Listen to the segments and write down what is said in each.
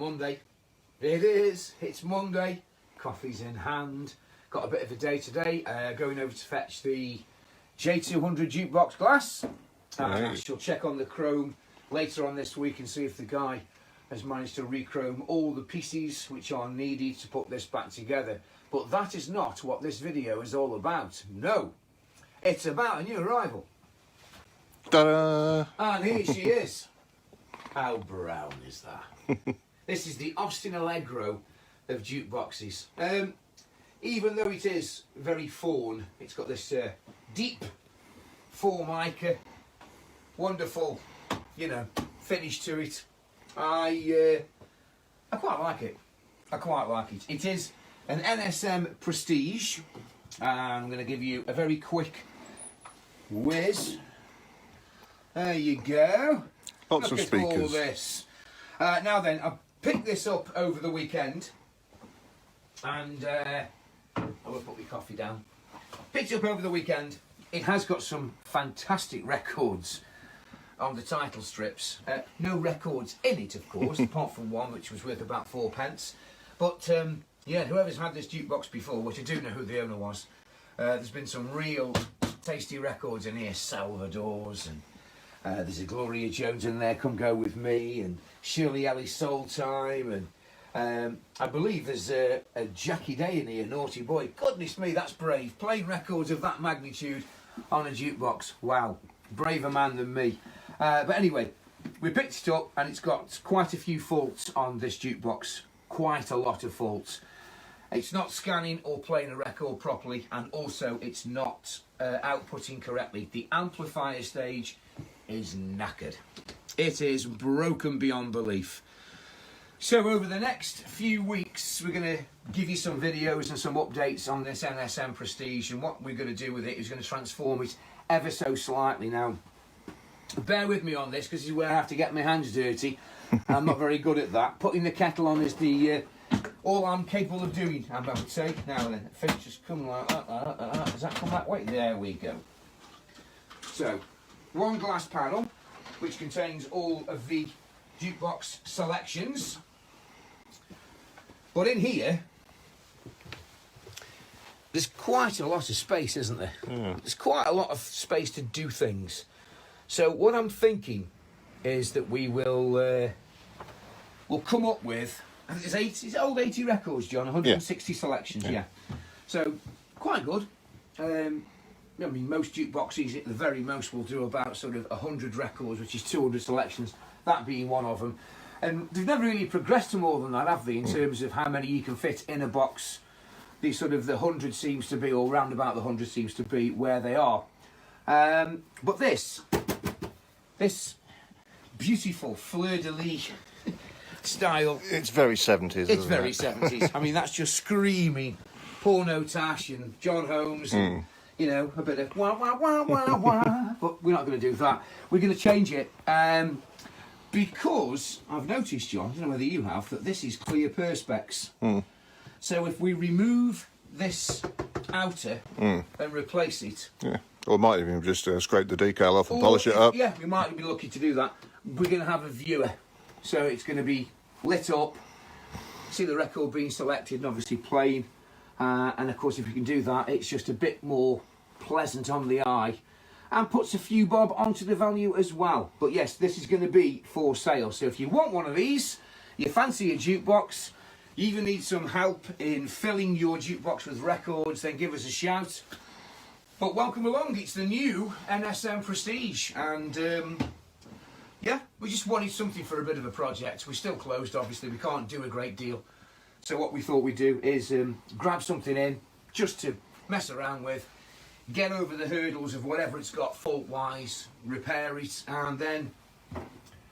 Monday. It is. It's Monday. Coffee's in hand. Got a bit of a day today. Going over to fetch the J200 jukebox glass. I shall check on the chrome later on this week and see if the guy has managed to rechrome all the pieces which are needed to put this back together. But that is not what this video is all about. No. It's about a new arrival. Ta-da! And here she is. How brown is that? This is the Austin Allegro of jukeboxes. Even though it is very fawn, it's got this deep formica, wonderful, you know, finish to it. I quite like it. I quite like it. It is an NSM Prestige. I'm going to give you a very quick whiz. There you go. Lots of speakers. All this. Now then, I picked this up over the weekend, and I will put my coffee down. Picked it up over the weekend. It has got some fantastic records on the title strips. No records in it, of course, apart from one which was worth about 4p. But yeah, whoever's had this jukebox before, which I do know who the owner was, there's been some real tasty records in here. Salvador's, and there's a Gloria Jones in there, Come Go With Me, and Shirley Ellis Soul Time, and I believe there's a Jackie Day in here, Naughty Boy. Goodness me, that's brave. Playing records of that magnitude on a jukebox. Wow, braver man than me. But anyway, we picked it up, and it's got quite a few faults on this jukebox. Quite a lot of faults. It's not scanning or playing a record properly, and also it's not outputting correctly. The amplifier stage is knackered. It is broken beyond belief. So over the next few weeks, we're going to give you some videos and some updates on this NSM Prestige, and what we're going to do with it is going to transform it ever so slightly. Now, bear with me on this, because this is where I have to get my hands dirty. I'm not very good at that. Putting the kettle on is the all I'm capable of doing, I would say. Now then, finish just come like that. Does that come that way? There we go. So, one glass panel, which contains all of the jukebox selections. But in here, there's quite a lot of space, isn't there? Mm. There's quite a lot of space to do things. So what I'm thinking is that we will we'll come up with, I think it's old 80 records, John, 160 selections, yeah. So, quite good. I mean, most jukeboxes, at the very most, will do about sort of 100 records, which is 200 selections, that being one of them. And they've never really progressed to more than that, have they, in terms of how many you can fit in a box. The sort of the 100 seems to be, or round about the 100 seems to be where they are. But this beautiful fleur-de-lis style. It's very 70s. It's very 70s. I mean, that's just screaming Porno Tash and John Holmes and, you know, a bit of wah, wah, wah, wah, wah. But we're not going to do that. We're going to change it because I've noticed, John, I don't know whether you have, that this is clear perspex. So if we remove this outer and replace it... Yeah. Or might even just scrape the decal off and polish it up. Yeah, we might be lucky to do that. We're going to have a viewer. So it's going to be lit up, see the record being selected and obviously playing. And of course, if you can do that, it's just a bit more pleasant on the eye and puts a few bob onto the value as well. But yes, this is going to be for sale. So if you want one of these, you fancy a jukebox, you even need some help in filling your jukebox with records, then give us a shout. But welcome along, it's the new NSM Prestige, and yeah, we just wanted something for a bit of a project. We're still closed, obviously, we can't do a great deal. So what we thought we'd do is grab something in, just to mess around with, get over the hurdles of whatever it's got fault-wise, repair it, and then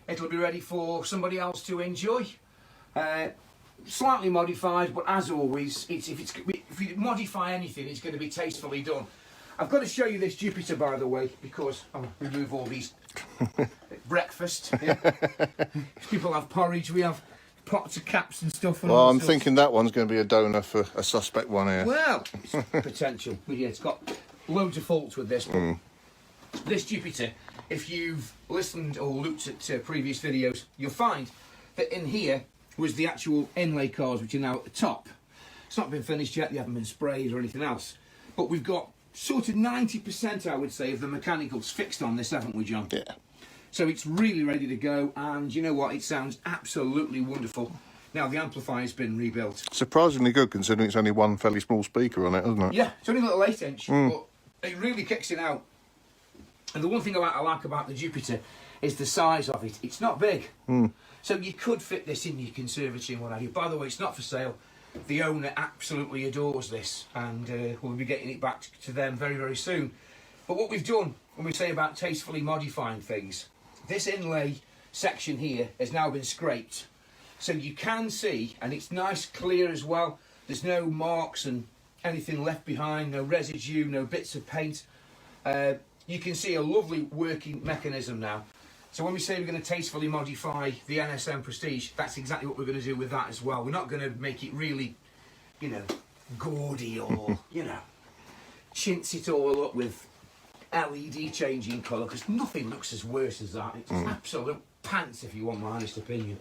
it'll be ready for somebody else to enjoy. Slightly modified, but as always, if you modify anything, it's going to be tastefully done. I've got to show you this Jupiter, by the way, because I'll remove all these breakfast. Yeah. People have porridge, we have pots of caps and stuff. And well, I'm thinking that one's going to be a donor for a suspect one here. Well, it's potential. But yeah, it's got loads of faults with this. This Jupiter, if you've listened or looked at previous videos, you'll find that in here was the actual inlay cars, which are now at the top. It's not been finished yet, they haven't been sprayed or anything else. But we've got sort of 90%, I would say, of the mechanicals fixed on this, haven't we, John? Yeah. So it's really ready to go, and you know what? It sounds absolutely wonderful. Now, the amplifier's been rebuilt. Surprisingly good, considering it's only one fairly small speaker on it, isn't it? Yeah, it's only a little 8-inch, but it really kicks it out. And the one thing I like about the Jupiter is the size of it. It's not big. So you could fit this in your conservatory and what have you. By the way, it's not for sale. The owner absolutely adores this, and we'll be getting it back to them very, very soon. But what we've done, when we say about tastefully modifying things, this inlay section here has now been scraped. So you can see, and it's nice clear as well, there's no marks and anything left behind, no residue, no bits of paint. You can see a lovely working mechanism now. So when we say we're going to tastefully modify the NSM Prestige, that's exactly what we're going to do with that as well. We're not going to make it really, you know, gaudy or, you know, chintz it all up with LED changing colour, because nothing looks as worse as that. It's absolute pants, if you want my honest opinion.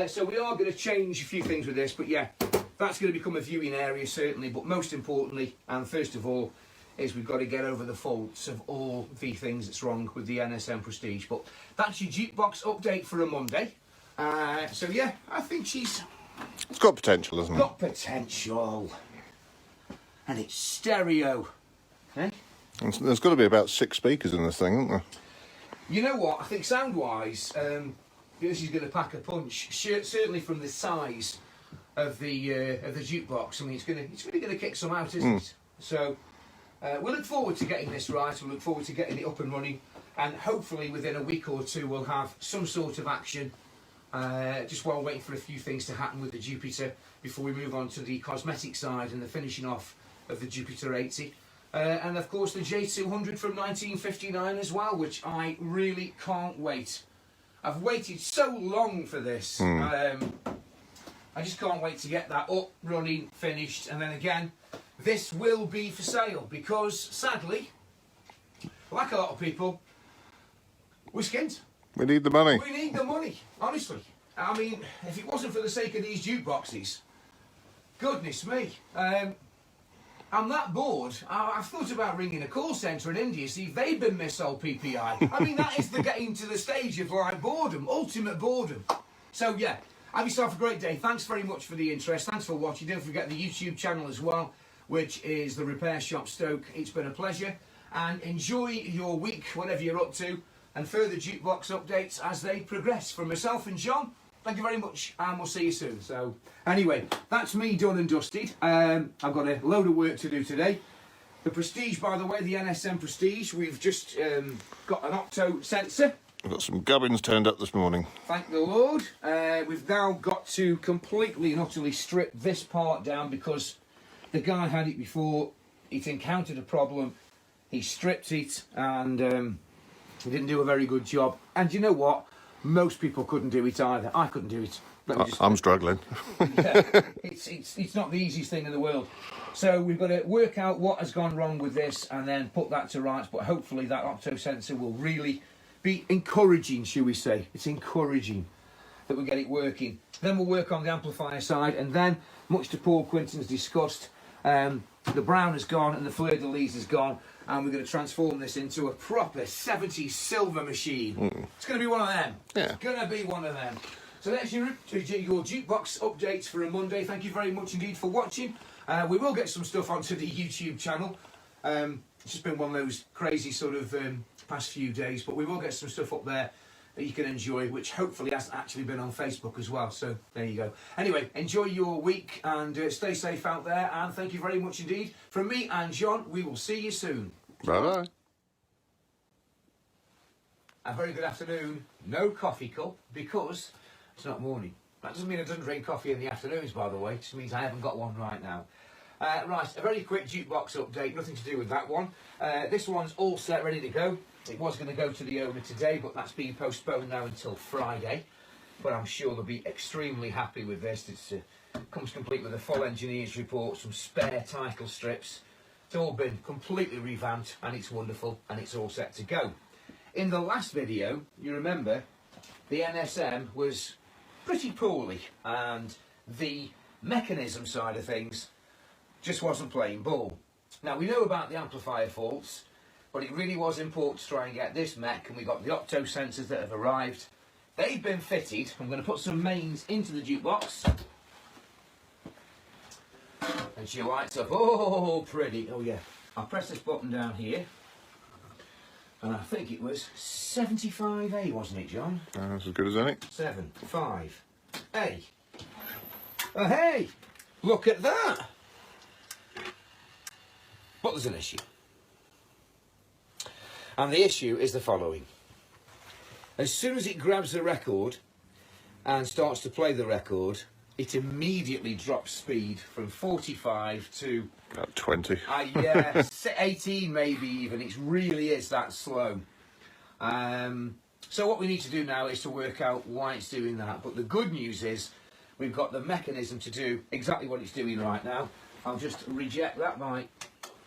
So we are going to change a few things with this, but yeah, that's going to become a viewing area certainly. But most importantly, and first of all, is we've got to get over the faults of all the things that's wrong with the NSM Prestige. But that's your Jukebox update for a Monday. So yeah, I think she's It's got potential, hasn't it? got potential. And it's stereo. Eh? There's got to be about 6 speakers in this thing, isn't there? You know what? I think sound-wise, this is going to pack a punch. Certainly from the size of the jukebox. I mean, it's really going to kick some out, isn't it? So we look forward to getting this right. We look forward to getting it up and running, and hopefully within a week or two we'll have some sort of action. Just while waiting for a few things to happen with the Jupiter before we move on to the cosmetic side and the finishing off of the Jupiter 80. And of course the J200 from 1959 as well, which I really can't wait. I've waited so long for this. I just can't wait to get that up, running, finished. And then again, this will be for sale because sadly, like a lot of people, we're skint. We need the money. We need the money, honestly. I mean, if it wasn't for the sake of these jukeboxes, goodness me. I'm that bored. I've thought about ringing a call centre in India, see if they've been missold PPI. I mean, that is the getting to the stage of like boredom, ultimate boredom. So yeah, have yourself a great day. Thanks very much for the interest. Thanks for watching. Don't forget the YouTube channel as well, which is the Repair Shop Stoke. It's been a pleasure. And enjoy your week, whatever you're up to, and further Jukebox updates as they progress. From myself and John, thank you very much, and we'll see you soon. So, anyway, that's me done and dusted. I've got a load of work to do today. The Prestige, by the way, the NSM Prestige, we've just got an octo sensor. We've got some gubbins turned up this morning. Thank the Lord. We've now got to completely and utterly strip this part down because the guy had it before. He'd encountered a problem. He stripped it and he didn't do a very good job. And you know what? Most people couldn't do it either. I couldn't do it. I'm struggling. Yeah, it's not the easiest thing in the world. So we've got to work out what has gone wrong with this and then put that to rights. But hopefully that octo sensor will really be encouraging, shall we say. It's encouraging that we get it working. Then we'll work on the amplifier side, and then, much to Paul Quinton's disgust, the brown has gone and the fleur-de-lis has gone, and we're going to transform this into a proper 70s silver machine. It's going to be one of them. Yeah. It's going to be one of them. So that's your Jukebox updates for a Monday. Thank you very much indeed for watching. We will get some stuff onto the YouTube channel. It's just been one of those crazy sort of past few days, but we will get some stuff up there that you can enjoy, which hopefully hasn't actually been on Facebook as well. So there you go. Anyway, enjoy your week and stay safe out there. And thank you very much indeed. From me and John, we will see you soon. Bye-bye. A very good afternoon. No coffee cup because it's not morning. That doesn't mean I don't drink coffee in the afternoons, by the way. It just means I haven't got one right now. Right, a very quick Jukebox update. Nothing to do with that one. This one's all set, ready to go. It was going to go to the owner today, but that's been postponed now until Friday. But I'm sure they'll be extremely happy with this. It comes complete with a full engineer's report, some spare title strips. It's all been completely revamped, and it's wonderful, and it's all set to go. In the last video, you remember, the NSM was pretty poorly, and the mechanism side of things just wasn't playing ball. Now, we know about the amplifier faults, but it really was important to try and get this mech, and we got the opto sensors that have arrived. They've been fitted. I'm going to put some mains into the jukebox. And she lights up. Oh, pretty. Oh, yeah. I'll press this button down here. And I think it was 75A, wasn't it, John? That's as good as any. 75A. Oh, hey! Look at that! But there's an issue. And the issue is the following. As soon as it grabs the record and starts to play the record, it immediately drops speed from 45 to... About 20. Yeah, 18 maybe even. It really is that slow. So what we need to do now is to work out why it's doing that. But the good news is we've got the mechanism to do exactly what it's doing right now. I'll just reject that by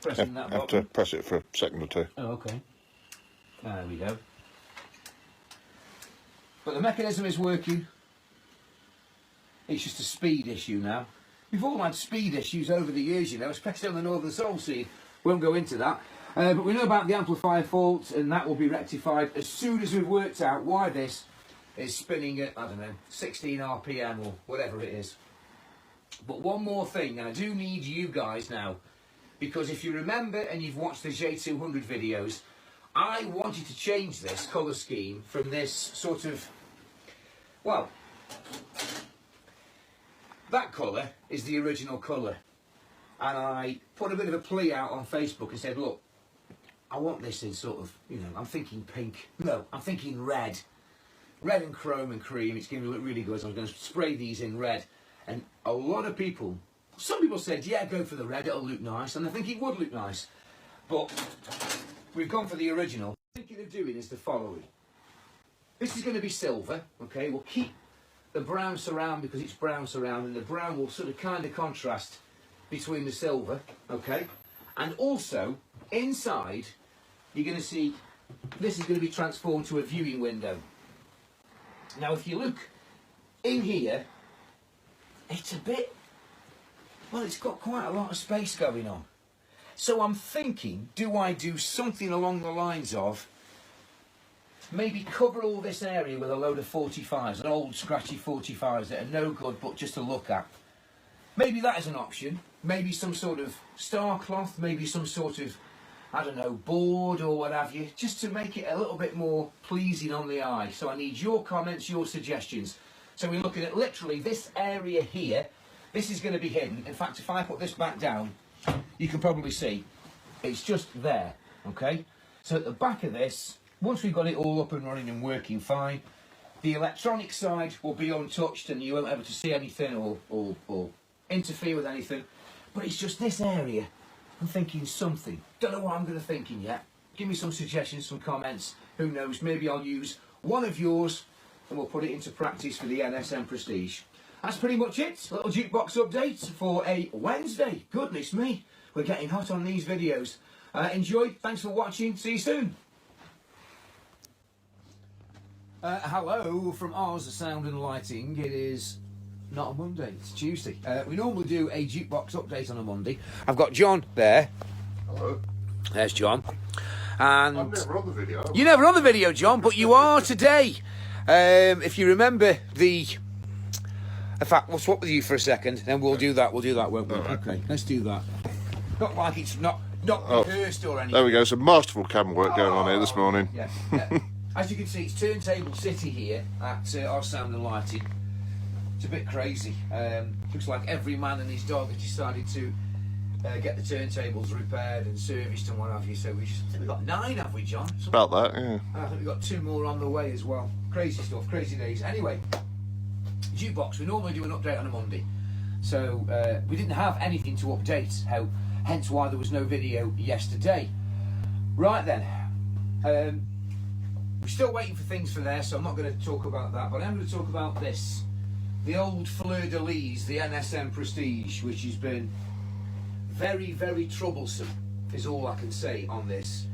pressing that button. Have to press it for a second or two. Oh, okay. There we go. But the mechanism is working. It's just a speed issue now. We've all had speed issues over the years, you know, especially on the Northern Soul Seed. Won't go into that. But we know about the amplifier fault, and that will be rectified as soon as we've worked out why this is spinning at, I don't know, 16 RPM or whatever it is. But one more thing, and I do need you guys now, because if you remember and you've watched the J200 videos, I wanted to change this colour scheme from this sort of, well, that colour is the original colour. And I put a bit of a plea out on Facebook and said, look, I want this in sort of, you know, I'm thinking pink. No, I'm thinking red. Red and chrome and cream. It's going to look really good. So I was going to spray these in red. And a lot of people, some people said, yeah, go for the red. It'll look nice. And I think it would look nice. But we've gone for the original. What I'm thinking of doing is the following. This is going to be silver. Okay, we'll keep the brown surround because it's brown surround. And the brown will sort of kind of contrast between the silver. Okay. And also, inside, you're going to see this is going to be transformed to a viewing window. Now, if you look in here, it's a bit, well, it's got quite a lot of space going on. So I'm thinking, do I do something along the lines of maybe cover all this area with a load of 45s, an old scratchy 45s that are no good but just to look at. Maybe that is an option. Maybe some sort of star cloth, maybe some sort of, I don't know, board or what have you, just to make it a little bit more pleasing on the eye. So I need your comments, your suggestions. So we're looking at literally this area here. This is going to be hidden. In fact, if I put this back down, you can probably see it's just there, okay? So at the back of this, once we've got it all up and running and working fine, the electronic side will be untouched and you won't be able to see anything or interfere with anything. But it's just this area. I'm thinking something. Don't know what I'm going to thinking yet. Give me some suggestions, some comments. Who knows? Maybe I'll use one of yours and we'll put it into practice for the NSM Prestige. That's pretty much it. A little jukebox update for a Wednesday. Goodness me. We're getting hot on these videos. Enjoy. Thanks for watching. See you soon. Hello from Ours Sound and Lighting. It is not a Monday, it's Tuesday. We normally do a jukebox update on a Monday. I've got John there. Hello. There's John. And I'm never on the video. you're never on the video, John, but you are today. If you remember the... In fact, we'll swap with you for a second, then we'll do that, won't we? Right. Okay, let's do that. Not like it's not rehearsed or anything. There we go. Some masterful camera work going on here this morning. Yeah. As you can see, it's Turntable City here at our Sound and Lighting. It's a bit crazy. Looks like every man and his dog has decided to get the turntables repaired and serviced and what have you. So I think we've got 9, have we, John? About that, yeah. I think we've got 2 more on the way as well. Crazy stuff, crazy days. Anyway, Jukebox, we normally do an update on a Monday. So we didn't have anything to update, hence why there was no video yesterday. Right then, we're still waiting for things for there, so I'm not going to talk about that, but I'm going to talk about this. The old fleur-de-lis, the NSM Prestige, which has been very, very troublesome, is all I can say on this.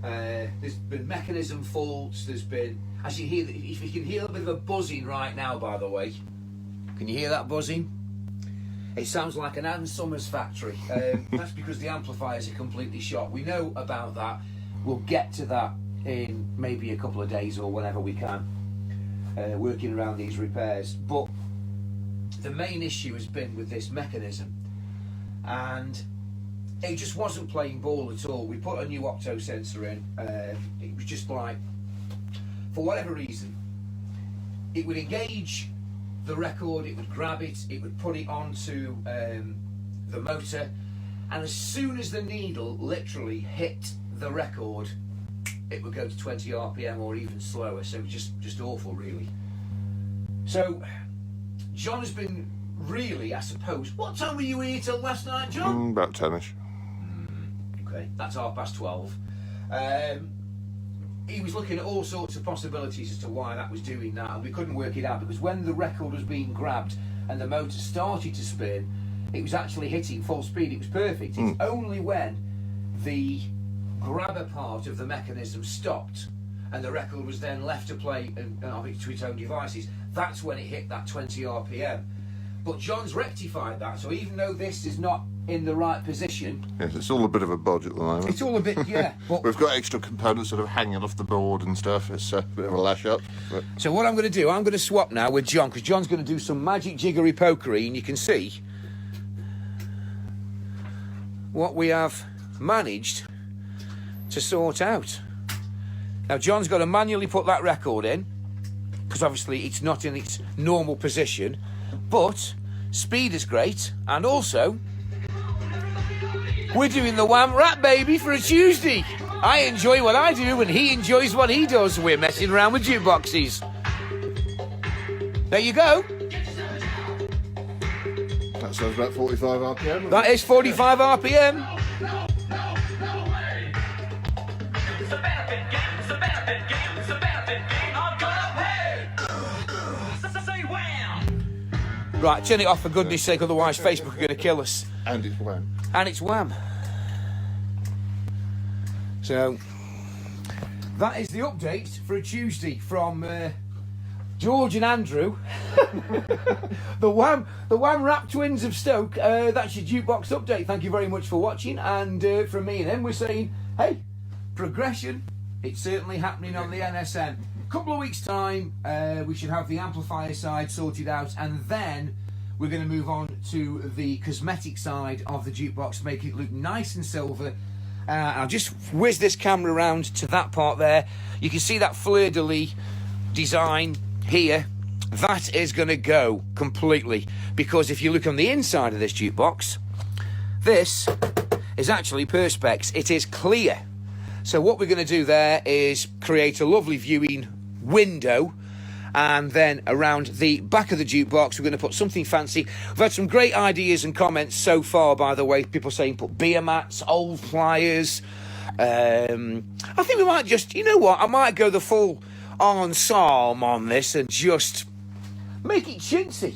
There's been mechanism faults, there's been as you hear, if you can hear a bit of a buzzing right now, by the way, can you hear that buzzing? It sounds like an Ann Summers factory. That's because the amplifiers are completely shot. We know about that. We'll get to that in maybe a couple of days or whenever we can, working around these repairs. But the main issue has been with this mechanism, and it just wasn't playing ball at all. We put a new opto sensor in. It was just like, for whatever reason, it would engage the record, it would grab it, it would put it onto the motor, and as soon as the needle literally hit the record, it would go to 20 RPM or even slower. So it was just awful, really. So John has been really, I suppose, what time were you here till last night, John? About 10ish. Okay, that's 12:30. He was looking at all sorts of possibilities as to why that was doing that, and we couldn't work it out, because when the record was being grabbed and the motor started to spin, it was actually hitting full speed. It was perfect. It's only when the grabber part of the mechanism stopped and the record was then left to play to its own devices, that's when it hit that 20 RPM. But John's rectified that, so even though this is not in the right position, Yes, it's all a bit of a bodge at the moment. it's all a bit, yeah. But We've got extra components sort of hanging off the board and stuff. It's a bit of a lash up. But so what I'm going to do, I'm going to swap now with John, because John's going to do some magic jiggery pokery, and you can see what we have managed to sort out. Now John's got to manually put that record in, because obviously it's not in its normal position, but speed is great, and also we're doing the Wham Rap Baby for a Tuesday. I enjoy what I do and he enjoys what he does. We're messing around with jukeboxes. There you go. that sounds about 45 RPM. That is 45 RPM. It's a benefit game, it's a benefit game, it's a benefit game. I'm gonna pay. Say wham. Right, turn it off for goodness sake, otherwise Facebook are going to kill us. And it's Wham. And it's Wham. So that is the update for a Tuesday from George and Andrew, the Wham Rap Twins of Stoke. That's your Jukebox update. Thank you very much for watching, and from me and him, we're saying, hey, progression, it's certainly happening on the NSN. Couple of weeks time, we should have the amplifier side sorted out, and then we're going to move on to the cosmetic side of the jukebox, make it look nice and silver. I'll just whiz this camera around to that part there. You can see that fleur-de-lis design here. That is going to go completely, because if you look on the inside of this jukebox, this is actually perspex. It is clear. So what we're going to do there is create a lovely viewing window, and then around the back of the jukebox we're going to put something fancy. We've had some great ideas and comments so far, by the way. People saying put beer mats, old pliers. I think we might just, you know what, I might go the full ensemble on this and just make it chintzy,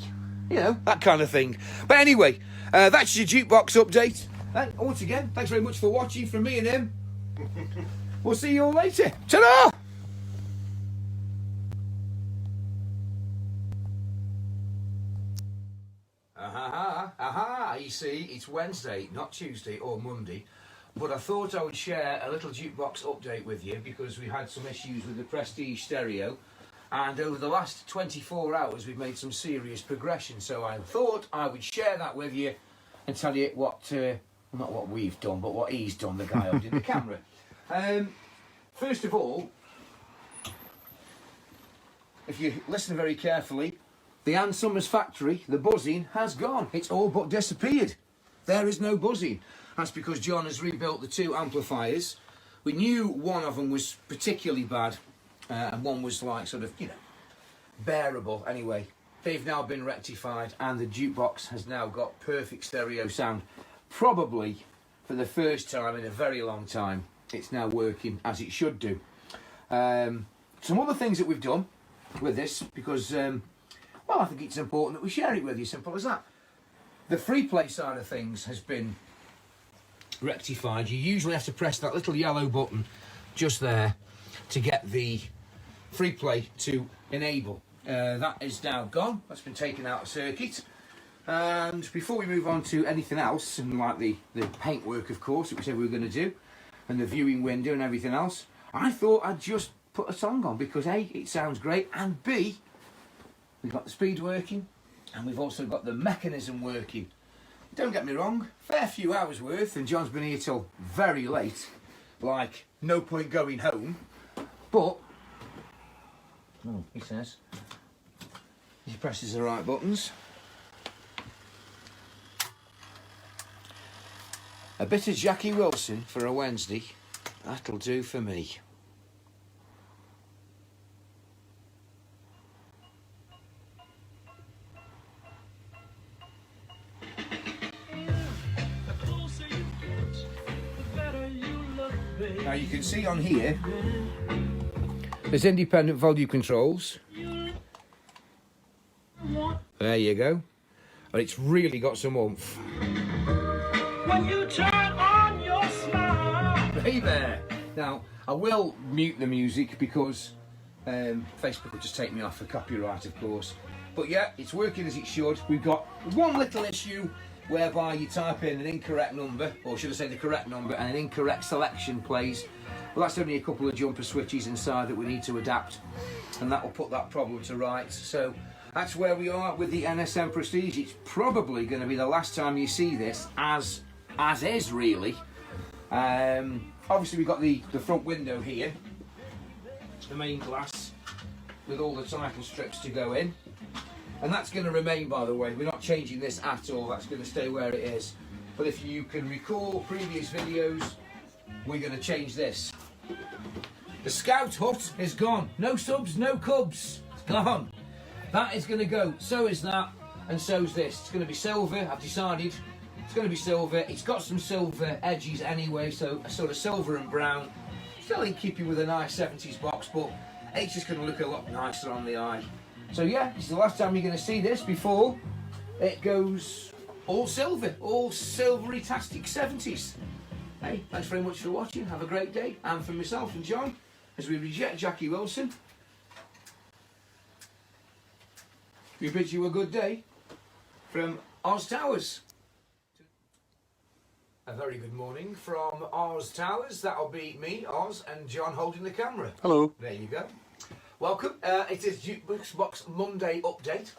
you know, that kind of thing. But anyway, that's your jukebox update. And once again, thanks very much for watching from me and him. We'll see you all later. Ta-da! Aha, you see, it's Wednesday, not Tuesday or Monday, but I thought I would share a little jukebox update with you, because we had some issues with the Prestige stereo, and over the last 24 hours we've made some serious progression, so I thought I would share that with you and tell you what, not what we've done, but what he's done, the guy holding the camera. First of all, if you listen very carefully, the Ann Summers factory, the buzzing has gone. It's all but disappeared. There is no buzzing. That's because John has rebuilt the two amplifiers. We knew one of them was particularly bad, and one was like sort of, you know, bearable. Anyway, they've now been rectified, and the jukebox has now got perfect stereo sound. Probably for the first time in a very long time, it's now working as it should do. Some other things that we've done with this, because well, I think it's important that we share it with you, simple as that. The free play side of things has been rectified. You usually have to press that little yellow button just there to get the free play to enable. That is now gone. That's been taken out of circuit. And before we move on to anything else, and like the paintwork, of course, which we were going to do, and the viewing window and everything else, I thought I'd just put a song on because A, it sounds great, and B, we've got the speed working, and we've also got the mechanism working. Don't get me wrong, fair few hours worth, and John's been here till very late, like no point going home, but, he says, he presses the right buttons. A bit of Jackie Wilson for a Wednesday, that'll do for me. Now you can see on here, there's independent volume controls. There you go. And it's really got some oomph. When you turn on your smile. Hey there. Now, I will mute the music because Facebook will just take me off for copyright, of course. But yeah, it's working as it should. We've got one little issue whereby you type in an incorrect number, or should I say the correct number, and an incorrect selection plays. Well, that's only a couple of jumper switches inside that we need to adapt, and that will put that problem to rights. So that's where we are with the NSM Prestige. It's probably going to be the last time you see this as is, really. Obviously we've got the front window here, the main glass with all the title strips to go in, and that's going to remain, by the way. We're not changing this at all. That's going to stay where it is. But if you can recall previous videos, we're going to change this. The Scout hut is gone. No subs, no cubs. It's gone. That is going to go. So is that, and so's this. It's going to be silver. I've decided it's going to be silver. It's got some silver edges anyway, so a sort of silver and brown. Still in keeping with a nice 70s box, but it's just going to look a lot nicer on the eye. So yeah, this is the last time you're going to see this before it goes all silver, all silvery-tastic 70s. Hey, thanks very much for watching. Have a great day. And from myself and John, as we reject Jackie Wilson, we bid you a good day from Oz Towers. A very good morning from Oz Towers. That'll be me, Oz, and John holding the camera. Hello. There you go. Welcome. It is Jukebox Monday update.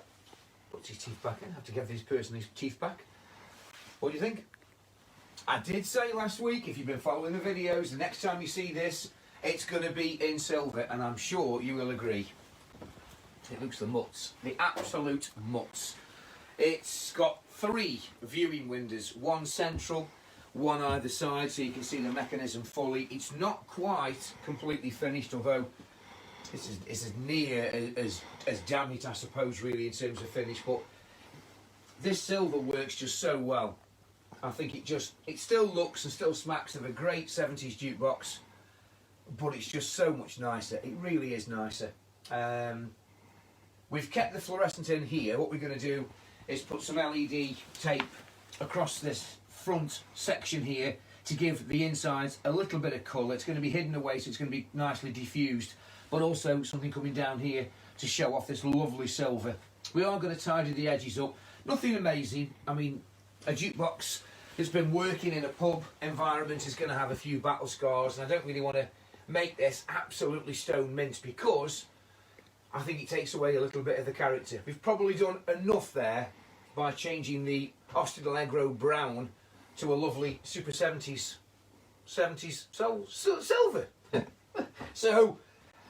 Put his teeth back in. Have to give this person his teeth back. What do you think? I did say last week, if you've been following the videos, the next time you see this, it's going to be in silver, and I'm sure you will agree. It looks the mutts. The absolute mutts. It's got 3 viewing windows, one central, one either side, so you can see the mechanism fully. It's not quite completely finished, although this is as near as damn it, I suppose, really, in terms of finish. But this silver works just so well. I think it still looks and still smacks of a great 70s jukebox, but it's just so much nicer. It really is nicer. We've kept the fluorescent in here. What we're going to do is put some LED tape across this front section here to give the insides a little bit of colour. It's going to be hidden away, so it's going to be nicely diffused, but also something coming down here to show off this lovely silver. We are going to tidy the edges up. Nothing amazing. I mean, a jukebox that's been working in a pub environment is going to have a few battle scars, and I don't really want to make this absolutely stone mint because I think it takes away a little bit of the character. We've probably done enough there by changing the Austin Allegro brown to a lovely Super 70s silver. So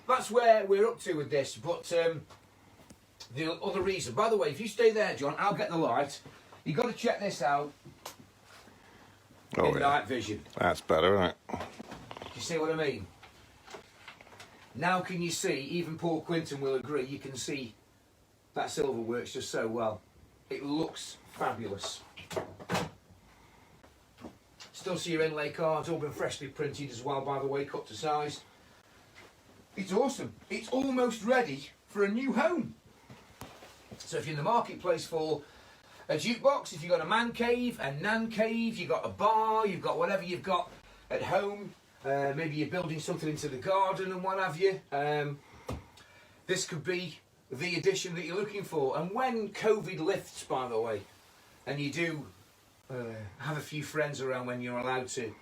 that's where we're up to with this. But the other reason, by the way, if you stay there, John, I'll get the light. You've got to check this out in night vision. That's better, isn't it? You see what I mean? Now can you see, even Paul Quinton will agree, you can see that silver works just so well. It looks fabulous. Still see your inlay cards, all been freshly printed as well, by the way, cut to size. It's awesome. It's almost ready for a new home. So if you're in the marketplace for a jukebox, if you've got a man cave, a nan cave, you've got a bar, you've got whatever you've got at home, maybe you're building something into the garden and what have you, this could be the edition that you're looking for. And when COVID lifts, by the way, and you do have a few friends around when you're allowed to,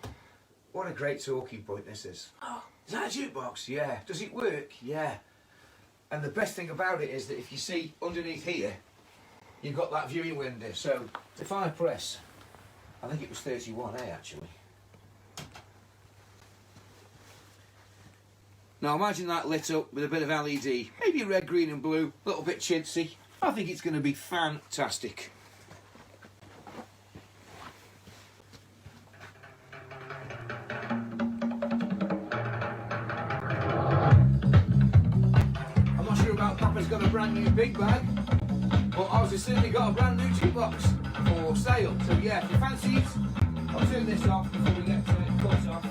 what a great talking point this is. Oh, is that a jukebox? Yeah. Does it work? Yeah. And the best thing about it is that if you see underneath here, you've got that viewing window. So if I press, I think it was 31A actually. Now imagine that lit up with a bit of LED, maybe red, green and blue, a little bit chintzy. I think it's going to be fantastic. I'm not sure about Papa's got a brand new big bag, but ours has certainly got a brand new jukebox for sale. So yeah, if you fancy it, I'll turn this off before we get cut off.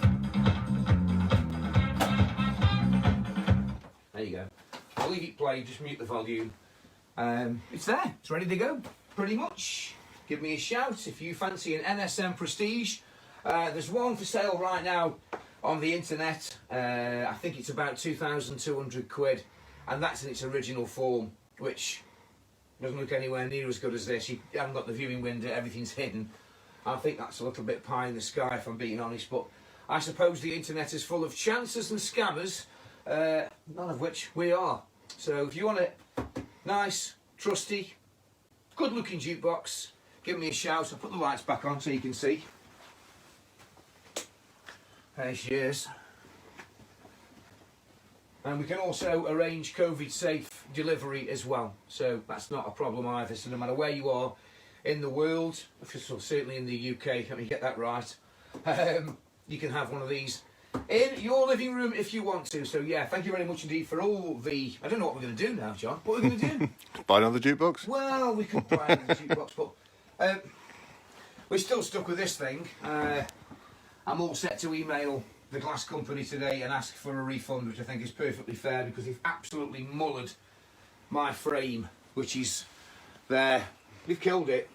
There you go. I'll leave it play, just mute the volume. It's there, it's ready to go, pretty much. Give me a shout if you fancy an NSM Prestige. There's one for sale right now on the internet. I think it's about 2,200 quid, and that's in its original form, which doesn't look anywhere near as good as this. You haven't got the viewing window, everything's hidden. I think that's a little bit pie in the sky, if I'm being honest, but I suppose the internet is full of chancers and scammers, none of which we are. So if you want a nice, trusty, good looking jukebox, give me a shout. I'll put the lights back on so you can see. There she is. And we can also arrange COVID safe delivery as well, so that's not a problem either. So no matter where you are in the world, certainly in the UK, let me get that right, you can have one of these in your living room if you want to. So yeah, thank you very much indeed for all the... I don't know what we're going to do now, John. What are we going to do? Buy another jukebox? Well, we could buy another jukebox, but we're still stuck with this thing. I'm all set to email the glass company today and ask for a refund, which I think is perfectly fair because they've absolutely mullered my frame, which is there. They've killed it.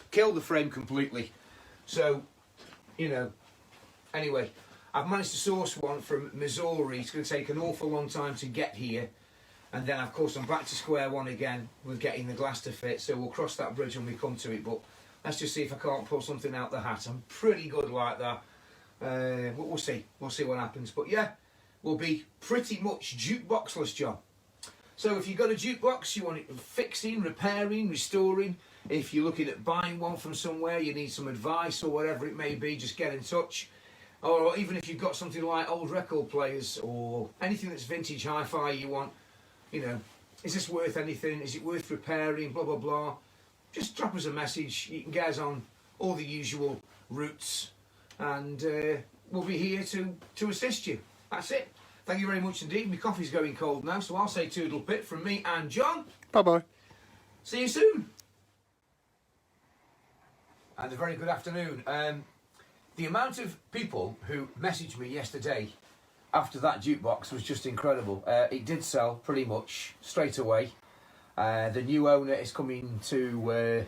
Killed the frame completely. So, you know, anyway, I've managed to source one from Missouri. It's going to take an awful long time to get here. And then, of course, I'm back to square one again with getting the glass to fit. So we'll cross that bridge when we come to it. But let's just see if I can't pull something out the hat. I'm pretty good like that. We'll see. We'll see what happens. But yeah, we'll be pretty much jukeboxless, John. So if you've got a jukebox, you want it fixing, repairing, restoring. If you're looking at buying one from somewhere, you need some advice or whatever it may be, just get in touch. Or even if you've got something like old record players or anything that's vintage hi-fi you want, you know, is this worth anything? Is it worth repairing? Blah, blah, blah. Just drop us a message. You can get us on all the usual routes. And we'll be here to assist you. That's it. Thank you very much indeed. My coffee's going cold now, so I'll say toodle pip from me and John. Bye-bye. See you soon. And a very good afternoon. The amount of people who messaged me yesterday after that jukebox was just incredible. It did sell pretty much straight away. The new owner is coming to...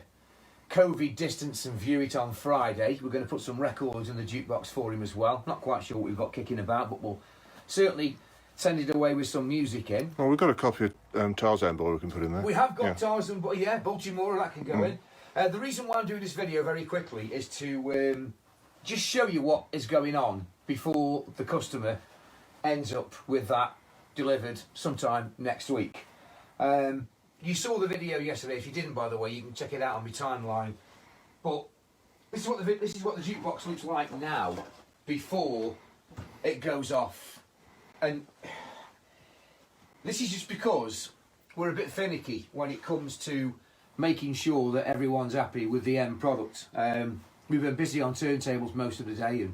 COVID distance and view it on Friday. We're going to put some records in the jukebox for him as well. Not quite sure what we've got kicking about, but we'll certainly send it away with some music in. Well, we've got a copy of Tarzan Boy we can put in there. We have got Tarzan Boy, yeah, Baltimore, that can go in. The reason why I'm doing this video very quickly is to just show you what is going on before the customer ends up with that delivered sometime next week. You saw the video yesterday. If you didn't, by the way, you can check it out on my timeline. But this is what the jukebox looks like now, before it goes off. And this is just because we're a bit finicky when it comes to making sure that everyone's happy with the end product. We've been busy on turntables most of the day and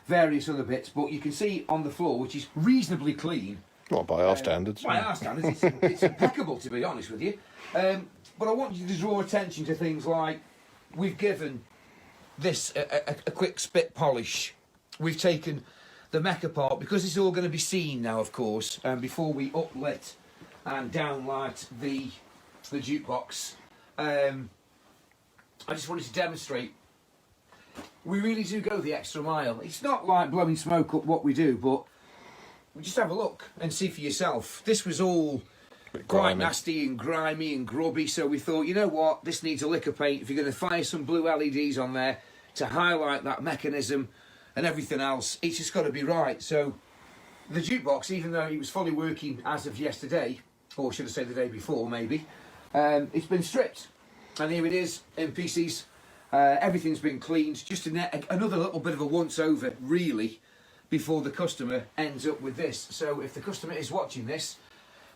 various other bits, but you can see on the floor, which is reasonably clean. Not by our standards. By our standards, it's impeccable, to be honest with you. But I want you to draw attention to things like we've given this a quick spit polish. We've taken the mech apart because it's all going to be seen now, of course, before we uplit and downlight the jukebox. I just wanted to demonstrate we really do go the extra mile. It's not like blowing smoke up what we do, but just have a look and see for yourself. This was all Bit quite grimy. nasty and grimy and grubby, so we thought, you know what, this needs a lick of paint. If you're going to fire some blue LEDs on there to highlight that mechanism and everything else, it's just got to be right. So the jukebox, even though it was fully working as of yesterday, or should I say the day before maybe, it's been stripped. And here it is in pieces. Everything's been cleaned. Just another little bit of a once over, really, before the customer ends up with this. So if the customer is watching this,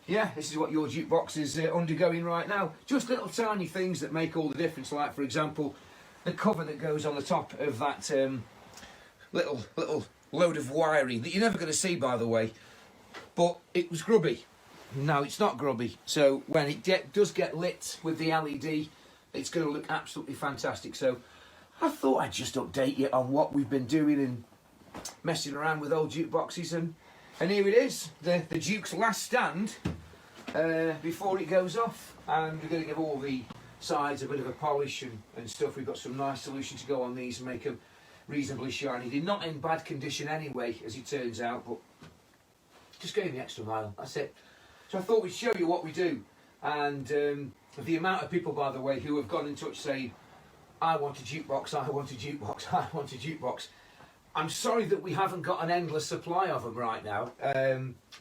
yeah, this is what your jukebox is undergoing right now. Just little tiny things that make all the difference. Like, for example, the cover that goes on the top of that little load of wiring that you're never going to see, by the way. But it was grubby. No, it's not grubby. So when it does get lit with the LED, it's going to look absolutely fantastic. So I thought I'd just update you on what we've been doing and messing around with old jukeboxes, and here it is, the Duke's last stand before it goes off. And we're going to give all the sides a bit of a polish and stuff. We've got some nice solution to go on these and make them reasonably shiny. They're not in bad condition anyway, as it turns out, but just going the extra mile, that's it. So I thought we'd show you what we do. And the amount of people, by the way, who have gone in touch saying, I want a jukebox, I want a jukebox, I want a jukebox. I'm sorry that we haven't got an endless supply of them right now.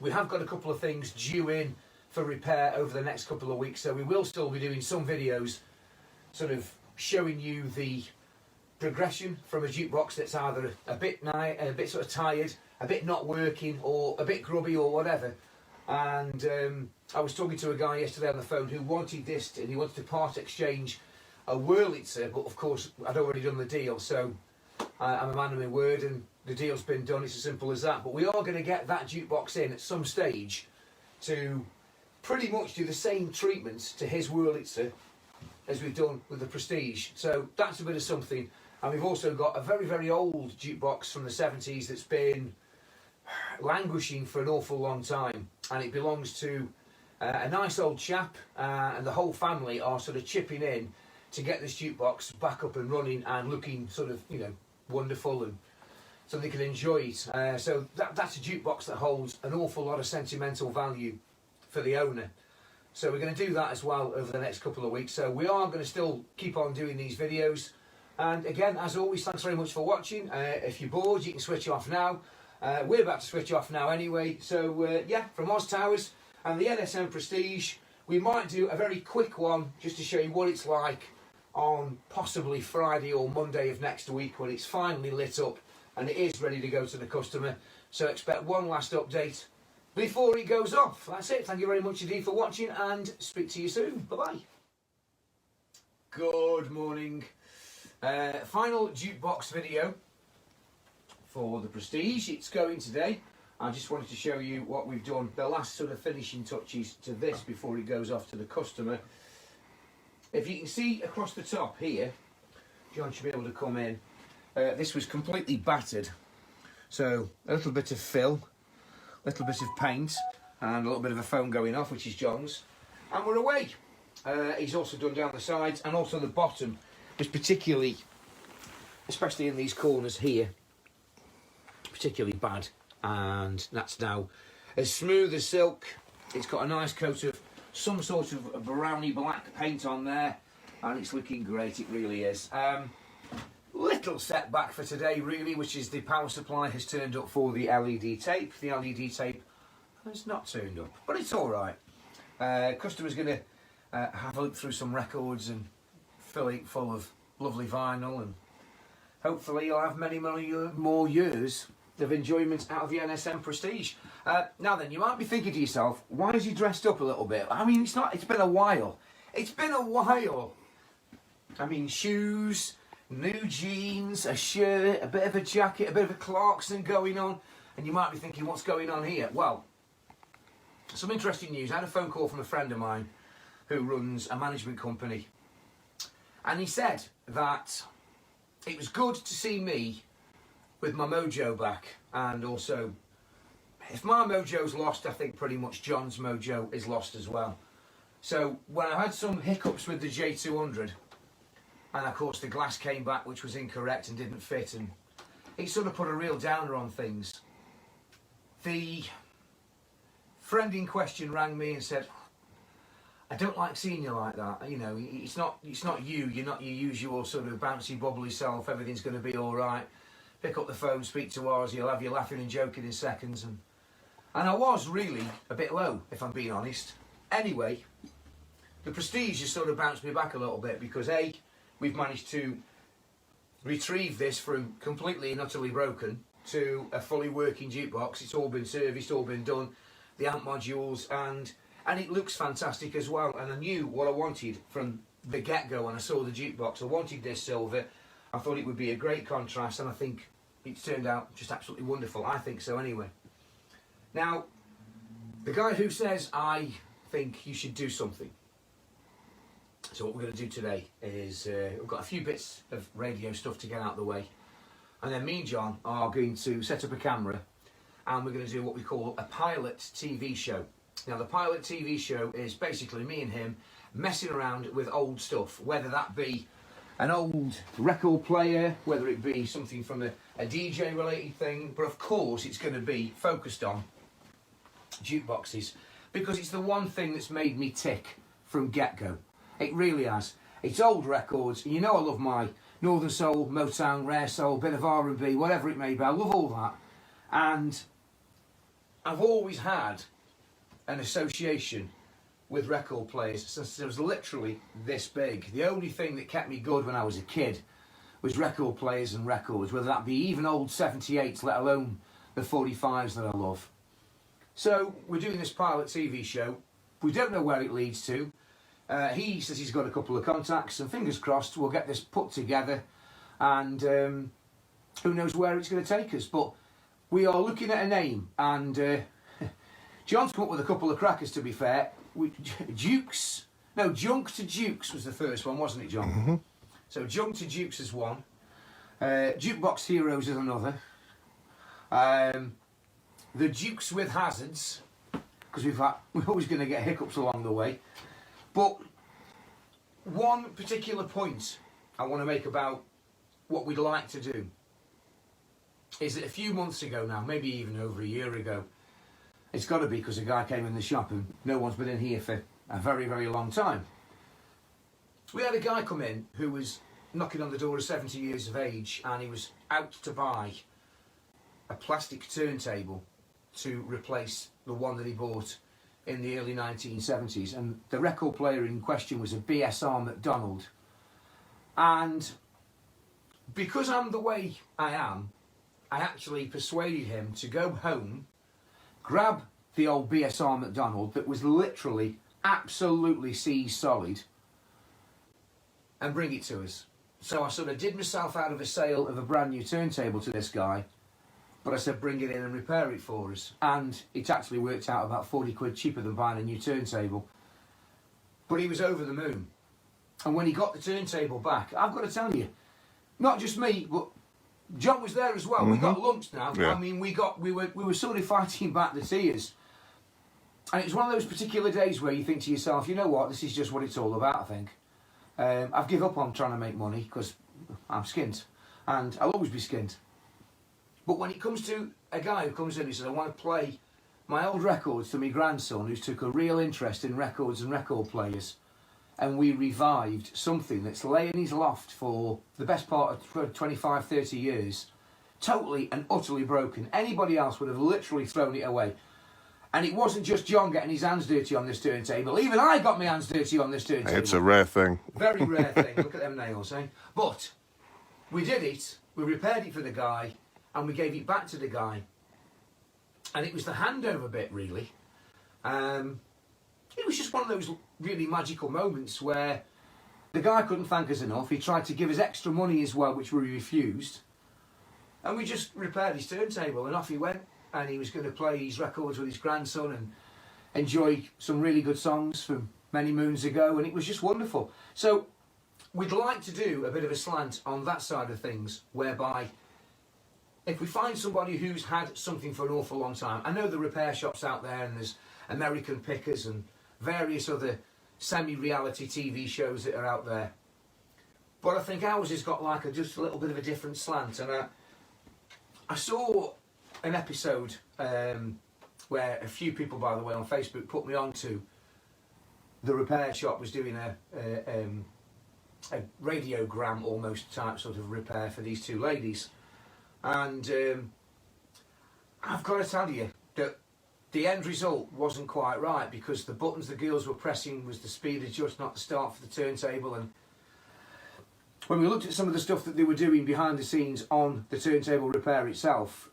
We have got a couple of things due in for repair over the next couple of weeks, so we will still be doing some videos sort of showing you the progression from a jukebox that's either a bit sort of tired, a bit not working, or a bit grubby or whatever. And I was talking to a guy yesterday on the phone who wanted this, and he wanted to part exchange a Wurlitzer, but of course I'd already done the deal, so I'm a man of my word, and the deal's been done. It's as simple as that. But we are going to get that jukebox in at some stage to pretty much do the same treatments to his Wurlitzer as we've done with the Prestige. So that's a bit of something. And we've also got a very, very old jukebox from the 70s that's been languishing for an awful long time, and it belongs to a nice old chap, and the whole family are sort of chipping in to get this jukebox back up and running and looking sort of, you know, wonderful, and so they can enjoy it. So that's a jukebox that holds an awful lot of sentimental value for the owner. So we're going to do that as well over the next couple of weeks. So we are going to still keep on doing these videos. And again, as always, thanks very much for watching. If you're bored, you can switch off now. We're about to switch off now anyway. So yeah, from Oz Towers and the NSM Prestige, we might do a very quick one just to show you what it's like on possibly Friday or Monday of next week when it's finally lit up and it is ready to go to the customer. So expect one last update before it goes off. That's it. Thank you very much indeed for watching, and speak to you soon. Bye-bye. Good morning. Final jukebox video for the Prestige. It's going today. I just wanted to show you what we've done, the last sort of finishing touches to this before it goes off to the customer. If you can see across the top here, John should be able to come in. This was completely battered, so a little bit of fill, a little bit of paint, and a little bit of a foam going off, which is John's, and we're away. He's also done down the sides, and also the bottom was particularly, especially in these corners here, particularly bad, and that's now as smooth as silk. It's got a nice coat of some sort of browny black paint on there, and it's looking great. It really is. Little setback for today really, which is the power supply has turned up for the LED tape. The LED tape has not turned up, but it's all right. Customer's going to have a look through some records and fill it full of lovely vinyl, and hopefully you'll have many more years of enjoyment out of the NSM Prestige. Now then, you might be thinking to yourself, why is he dressed up a little bit? I mean, it's been a while. It's been a while. I mean, shoes, new jeans, a shirt, a bit of a jacket, a bit of a Clarkson going on, and you might be thinking, what's going on here? Well, some interesting news. I had a phone call from a friend of mine who runs a management company, and he said that it was good to see me with my mojo back, and also if my mojo's lost, I think pretty much John's mojo is lost as well. So when I had some hiccups with the J200, and of course the glass came back which was incorrect and didn't fit, and it sort of put a real downer on things. The friend in question rang me and said, I don't like seeing you like that. You know, it's not you. You're not your usual sort of bouncy, bubbly self. Everything's going to be all right. Pick up the phone, speak to us. He'll have you laughing and joking in seconds. And I was really a bit low, if I'm being honest. Anyway, the prestige has sort of bounced me back a little bit because A, we've managed to retrieve this from completely and utterly broken to a fully working jukebox. It's all been serviced, all been done. The amp modules and it looks fantastic as well. And I knew what I wanted from the get-go when I saw the jukebox. I wanted this silver. I thought it would be a great contrast, and I think it's turned out just absolutely wonderful. I think so anyway. Now, the guy who says, I think you should do something. So what we're going to do today is, we've got a few bits of radio stuff to get out of the way. And then me and John are going to set up a camera, and we're going to do what we call a pilot TV show. Now, the pilot TV show is basically me and him messing around with old stuff, whether that be an old record player, whether it be something from a DJ related thing, but of course it's going to be focused on jukeboxes, because it's the one thing that's made me tick from get-go. It really has. It's old records, and you know I love my Northern Soul, Motown, Rare Soul, bit of R&B, whatever it may be. I love all that, and I've always had an association with record players since I was literally this big. The only thing that kept me good when I was a kid was record players and records, whether that be even old 78s, let alone the 45s that I love. So we're doing this pilot TV show. We don't know where it leads to. He says he's got a couple of contacts, and fingers crossed we'll get this put together, and who knows where it's going to take us. But we are looking at a name, and John's come up with a couple of crackers, to be fair. Junk to Jukes was the first one, wasn't it, John? Mm-hmm. So Junk to Jukes is one. Jukebox Heroes is another. The Dukes with Hazards, because we're always going to get hiccups along the way. But one particular point I want to make about what we'd like to do is that a few months ago now, maybe even over a year ago, it's got to be because a guy came in the shop and no one's been in here for a very, very long time. We had a guy come in who was knocking on the door of 70 years of age, and he was out to buy a plastic turntable to replace the one that he bought in the early 1970s. And the record player in question was a BSR McDonald. And because I'm the way I am, I actually persuaded him to go home, grab the old BSR McDonald that was literally absolutely seized solid, and bring it to us. So I sort of did myself out of a sale of a brand new turntable to this guy, but I said bring it in and repair it for us. And it actually worked out about 40 quid cheaper than buying a new turntable. But he was over the moon. And when he got the turntable back, I've got to tell you, not just me, but John was there as well. Mm-hmm. We got lumps now. Yeah. I mean, we were sort of fighting back the tears. And it was one of those particular days where you think to yourself, you know what, this is just what it's all about, I think. I've given up on trying to make money because I'm skint. And I'll always be skint. But when it comes to a guy who comes in and says, I want to play my old records to my grandson who's took a real interest in records and record players, and we revived something that's lay in his loft for the best part of 25, 30 years, totally and utterly broken. Anybody else would have literally thrown it away. And it wasn't just John getting his hands dirty on this turntable. Even I got my hands dirty on this turntable. It's a rare thing. Very rare thing. Look at them nails, eh? But we did it. We repaired it for the guy, and we gave it back to the guy. And it was the handover bit, really. It was just one of those really magical moments where the guy couldn't thank us enough. He tried to give us extra money as well, which we refused. And we just repaired his turntable, and off he went. And he was going to play his records with his grandson and enjoy some really good songs from many moons ago. And it was just wonderful. So we'd like to do a bit of a slant on that side of things, whereby if we find somebody who's had something for an awful long time, I know the repair shops out there, and there's American Pickers and various other semi-reality TV shows that are out there. But I think ours has got like just a little bit of a different slant. And I saw an episode when where a few people, by the way, on Facebook put me on to. The repair shop was doing a radiogram almost type sort of repair for these two ladies, and I've got to tell you that the end result wasn't quite right, because the buttons the girls were pressing was the speed adjust, not the start for the turntable. And when we looked at some of the stuff that they were doing behind the scenes on the turntable repair itself,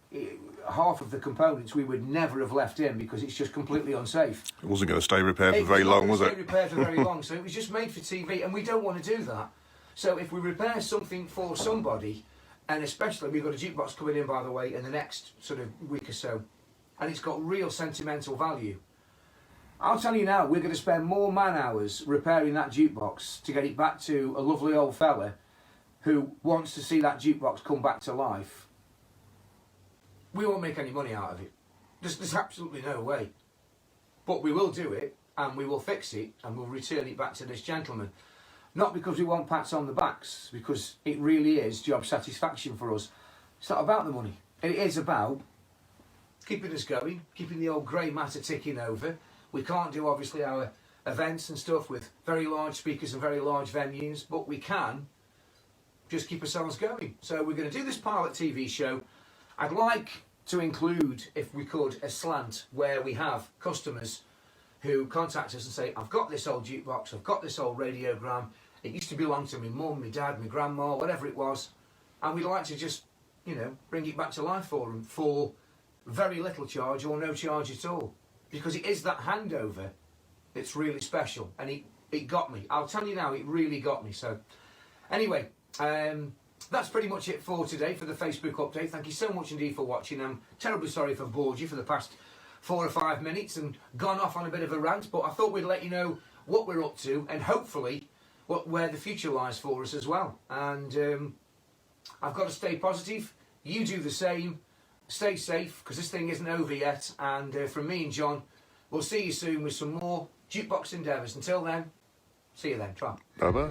half of the components we would never have left in, because it's just completely unsafe. It wasn't going to stay repaired for very long, was it? It wasn't going to stay repaired for very long, so it was just made for TV, and we don't want to do that. So if we repair something for somebody, and especially we've got a jukebox coming in, by the way, in the next sort of week or so, and it's got real sentimental value, I'll tell you now, we're going to spend more man hours repairing that jukebox to get it back to a lovely old fella who wants to see that jukebox come back to life. We won't make any money out of it. There's absolutely no way. But we will do it, and we will fix it, and we'll return it back to this gentleman. Not because we want pats on the backs, because it really is job satisfaction for us. It's not about the money. It is about keeping us going, keeping the old grey matter ticking over. We can't do, obviously, our events and stuff with very large speakers and very large venues, but we can just keep ourselves going. So we're going to do this pilot TV show. I'd like to include, if we could, a slant where we have customers who contact us and say, I've got this old jukebox, I've got this old radiogram, it used to belong to my mum, my dad, my grandma, whatever it was, and we'd like to just, you know, bring it back to life for them for very little charge or no charge at all, because it is that handover that's really special, and it got me. I'll tell you now, it really got me. So anyway, that's pretty much it for today for the Facebook update. Thank you so much indeed for watching. I'm terribly sorry if I've bored you for the past 4 or 5 minutes and gone off on a bit of a rant, but I thought we'd let you know what we're up to, and hopefully where the future lies for us as well. And I've got to stay positive. You do the same. Stay safe, because this thing isn't over yet. And from me and John, we'll see you soon with some more Jukebox endeavours. Until then, see you then. Try. Bye-bye.